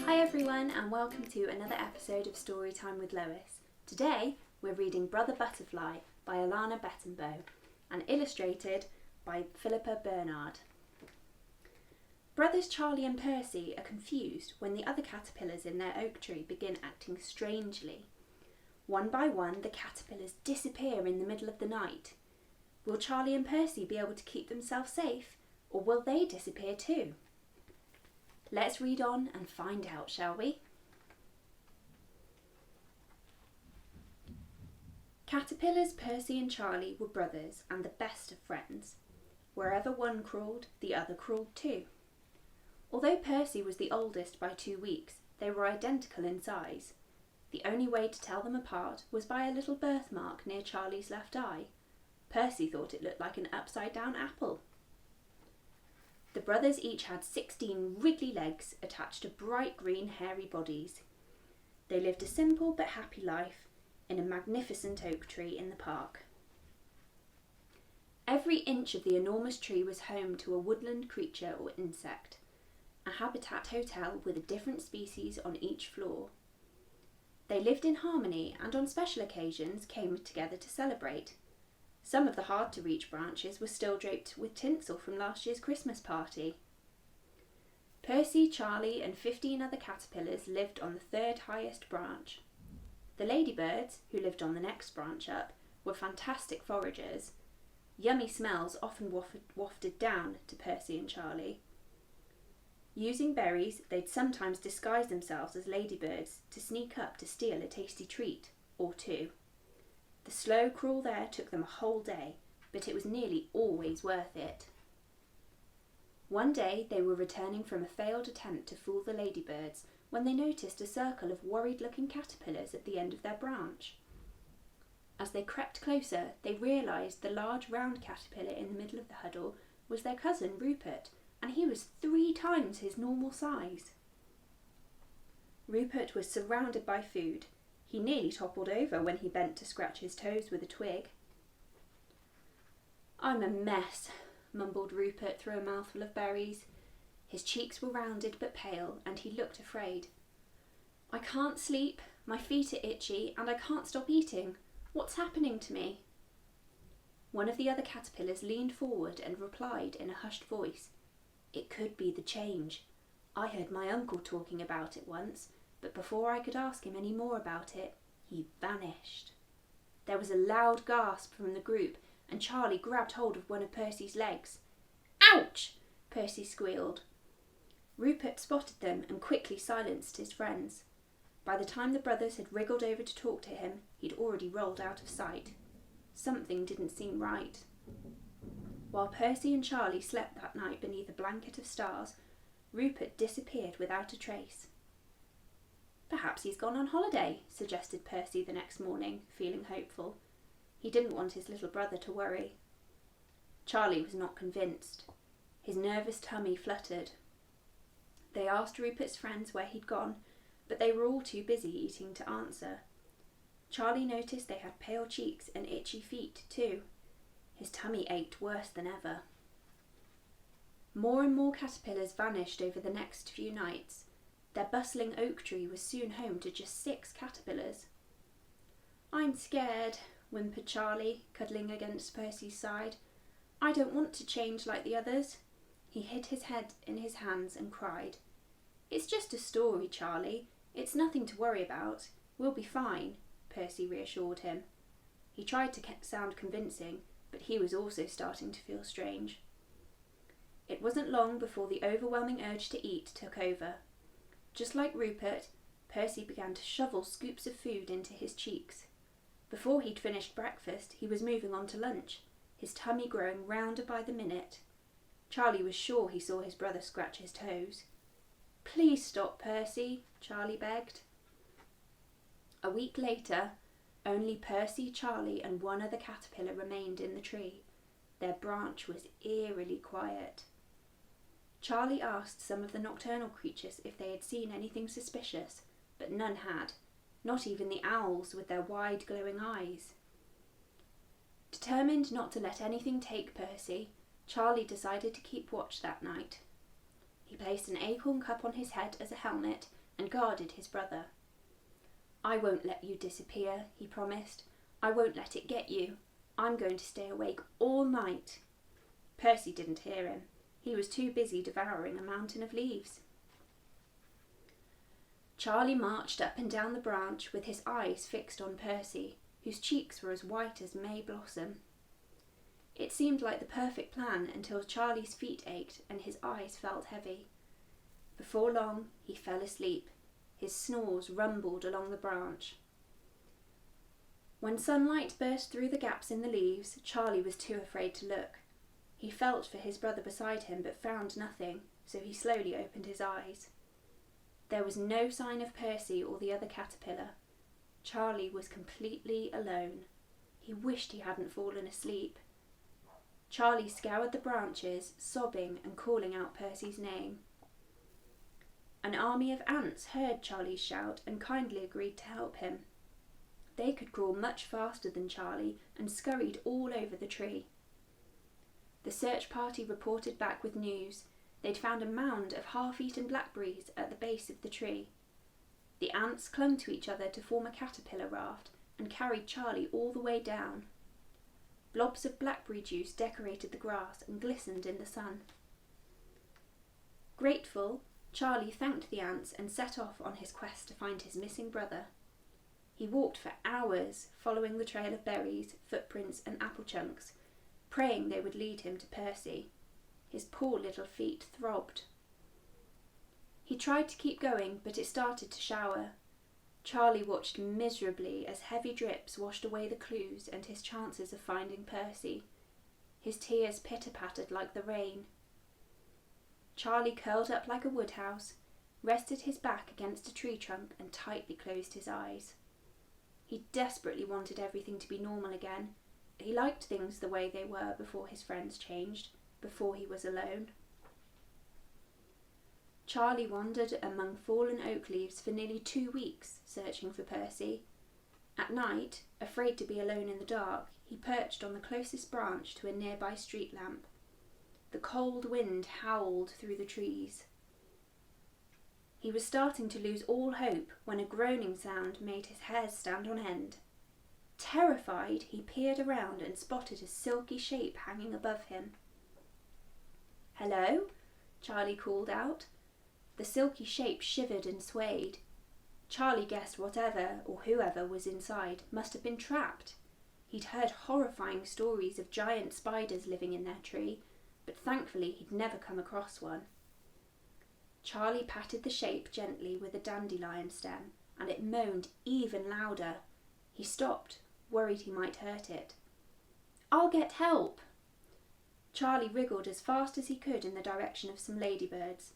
Hi everyone and welcome to another episode of Storytime with Lois. Today we're reading Brother Butterfly by Alanna Betambeau and illustrated by Philippa Burnard. Brothers Charlie and Percy are confused when the other caterpillars in their oak tree begin acting strangely. One by one the caterpillars disappear in the middle of the night. Will Charlie and Percy be able to keep themselves safe, or will they disappear too? Let's read on and find out, shall we? Caterpillars Percy and Charlie were brothers and the best of friends. Wherever one crawled, the other crawled too. Although Percy was the oldest by 2 weeks, they were identical in size. The only way to tell them apart was by a little birthmark near Charlie's left eye. Percy thought it looked like an upside-down apple. The brothers each had 16 wriggly legs attached to bright green hairy bodies. They lived a simple but happy life in a magnificent oak tree in the park. Every inch of the enormous tree was home to a woodland creature or insect, a habitat hotel with a different species on each floor. They lived in harmony and on special occasions came together to celebrate. Some of the hard-to-reach branches were still draped with tinsel from last year's Christmas party. Percy, Charlie and 15 other caterpillars lived on the third highest branch. The ladybirds, who lived on the next branch up, were fantastic foragers. Yummy smells often wafted down to Percy and Charlie. Using berries, they'd sometimes disguise themselves as ladybirds to sneak up to steal a tasty treat, or two. The slow crawl there took them a whole day, but it was nearly always worth it. One day they were returning from a failed attempt to fool the ladybirds when they noticed a circle of worried-looking caterpillars at the end of their branch. As they crept closer, they realised the large round caterpillar in the middle of the huddle was their cousin Rupert, and he was 3 times his normal size. Rupert was surrounded by food. He nearly toppled over when he bent to scratch his toes with a twig. "I'm a mess," mumbled Rupert through a mouthful of berries. His cheeks were rounded but pale, and he looked afraid. "I can't sleep, my feet are itchy, and I can't stop eating. What's happening to me?" One of the other caterpillars leaned forward and replied in a hushed voice, "It could be the change. I heard my uncle talking about it once, but before I could ask him any more about it, he vanished." There was a loud gasp from the group, and Charlie grabbed hold of one of Percy's legs. "Ouch!" Percy squealed. Rupert spotted them and quickly silenced his friends. By the time the brothers had wriggled over to talk to him, he'd already rolled out of sight. Something didn't seem right. While Percy and Charlie slept that night beneath a blanket of stars, Rupert disappeared without a trace. "Perhaps he's gone on holiday," suggested Percy the next morning, feeling hopeful. He didn't want his little brother to worry. Charlie was not convinced. His nervous tummy fluttered. They asked Rupert's friends where he'd gone, but they were all too busy eating to answer. Charlie noticed they had pale cheeks and itchy feet too. His tummy ached worse than ever. More and more caterpillars vanished over the next few nights. Their bustling oak tree was soon home to just 6 caterpillars. "I'm scared," whimpered Charlie, cuddling against Percy's side. "I don't want to change like the others." He hid his head in his hands and cried. "It's just a story, Charlie. It's nothing to worry about. We'll be fine," Percy reassured him. He tried to sound convincing, but he was also starting to feel strange. It wasn't long before the overwhelming urge to eat took over. Just like Rupert, Percy began to shovel scoops of food into his cheeks. Before he'd finished breakfast, he was moving on to lunch, his tummy growing rounder by the minute. Charlie was sure he saw his brother scratch his toes. "Please stop, Percy," Charlie begged. A week later, only Percy, Charlie and one other caterpillar remained in the tree. Their branch was eerily quiet. Charlie asked some of the nocturnal creatures if they had seen anything suspicious, but none had, not even the owls with their wide glowing eyes. Determined not to let anything take Percy, Charlie decided to keep watch that night. He placed an acorn cup on his head as a helmet and guarded his brother. "I won't let you disappear," he promised. "I won't let it get you. I'm going to stay awake all night." Percy didn't hear him. He was too busy devouring a mountain of leaves. Charlie marched up and down the branch with his eyes fixed on Percy, whose cheeks were as white as May blossom. It seemed like the perfect plan until Charlie's feet ached and his eyes felt heavy. Before long, he fell asleep. His snores rumbled along the branch. When sunlight burst through the gaps in the leaves, Charlie was too afraid to look. He felt for his brother beside him but found nothing, so he slowly opened his eyes. There was no sign of Percy or the other caterpillar. Charlie was completely alone. He wished he hadn't fallen asleep. Charlie scoured the branches, sobbing and calling out Percy's name. An army of ants heard Charlie's shout and kindly agreed to help him. They could crawl much faster than Charlie and scurried all over the tree. The search party reported back with news. They'd found a mound of half-eaten blackberries at the base of the tree. The ants clung to each other to form a caterpillar raft and carried Charlie all the way down. Blobs of blackberry juice decorated the grass and glistened in the sun. Grateful, Charlie thanked the ants and set off on his quest to find his missing brother. He walked for hours, following the trail of berries, footprints and apple chunks, praying they would lead him to Percy. His poor little feet throbbed. He tried to keep going, but it started to shower. Charlie watched miserably as heavy drips washed away the clues and his chances of finding Percy. His tears pitter-pattered like the rain. Charlie curled up like a woodhouse, rested his back against a tree trunk and tightly closed his eyes. He desperately wanted everything to be normal again. He liked things the way they were before his friends changed, before he was alone. Charlie wandered among fallen oak leaves for nearly 2 weeks, searching for Percy. At night, afraid to be alone in the dark, he perched on the closest branch to a nearby street lamp. The cold wind howled through the trees. He was starting to lose all hope when a groaning sound made his hairs stand on end. Terrified, he peered around and spotted a silky shape hanging above him. "Hello?" Charlie called out. The silky shape shivered and swayed. Charlie guessed whatever or whoever was inside must have been trapped. He'd heard horrifying stories of giant spiders living in their tree, but thankfully he'd never come across one. Charlie patted the shape gently with a dandelion stem, and it moaned even louder. He stopped, worried he might hurt it. "I'll get help!" Charlie wriggled as fast as he could in the direction of some ladybirds.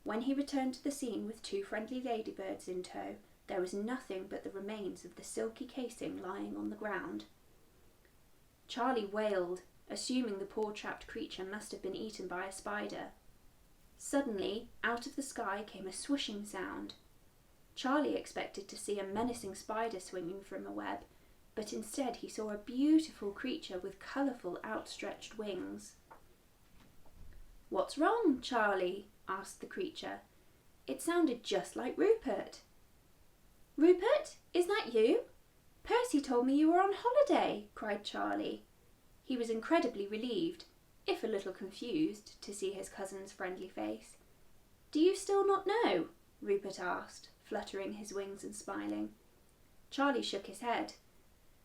When he returned to the scene with 2 friendly ladybirds in tow, there was nothing but the remains of the silky casing lying on the ground. Charlie wailed, assuming the poor trapped creature must have been eaten by a spider. Suddenly, out of the sky came a swooshing sound. Charlie expected to see a menacing spider swinging from a web, but instead he saw a beautiful creature with colourful outstretched wings. "What's wrong, Charlie?" asked the creature. It sounded just like Rupert. "Rupert, is that you? Percy told me you were on holiday," cried Charlie. He was incredibly relieved, if a little confused, to see his cousin's friendly face. "Do you still not know?" Rupert asked, fluttering his wings and smiling. Charlie shook his head.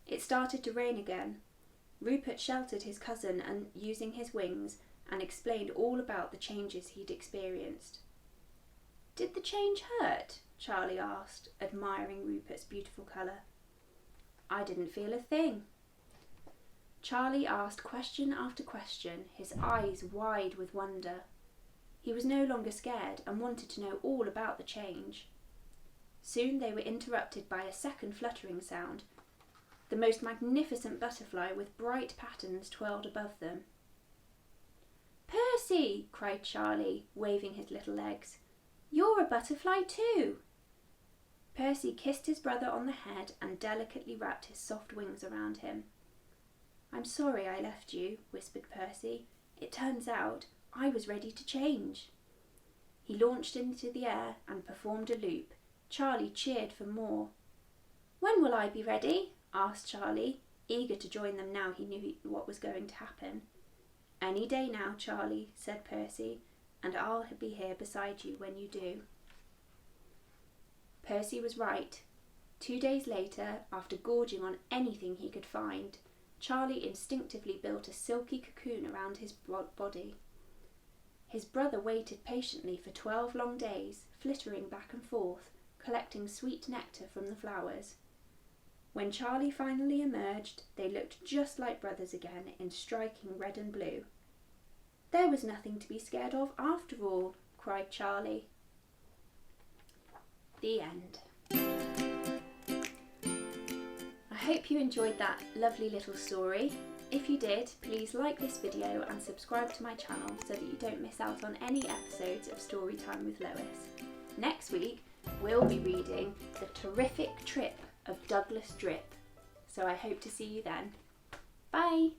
It started to rain again. Rupert sheltered his cousin and using his wings and explained all about the changes he'd experienced. "Did the change hurt?" Charlie asked, admiring Rupert's beautiful colour. "I didn't feel a thing." Charlie asked question after question, his eyes wide with wonder. He was no longer scared and wanted to know all about the change. Soon they were interrupted by a second fluttering sound. The most magnificent butterfly with bright patterns twirled above them. "Percy!" cried Charlie, waving his little legs. "You're a butterfly too!" Percy kissed his brother on the head and delicately wrapped his soft wings around him. "I'm sorry I left you," whispered Percy. "It turns out I was ready to change." He launched into the air and performed a loop. Charlie cheered for more. "When will I be ready?" asked Charlie, eager to join them now he knew what was going to happen. "Any day now, Charlie," said Percy, "and I'll be here beside you when you do." Percy was right. 2 days later, after gorging on anything he could find, Charlie instinctively built a silky cocoon around his body. His brother waited patiently for 12 long days, flittering back and forth, collecting sweet nectar from the flowers. When Charlie finally emerged, they looked just like brothers again in striking red and blue. "There was nothing to be scared of after all," cried Charlie. The end. I hope you enjoyed that lovely little story. If you did, please like this video and subscribe to my channel so that you don't miss out on any episodes of Storytime with Lois. Next week, we'll be reading The Terrific Trip of Douglas Drip, so I hope to see you then. Bye!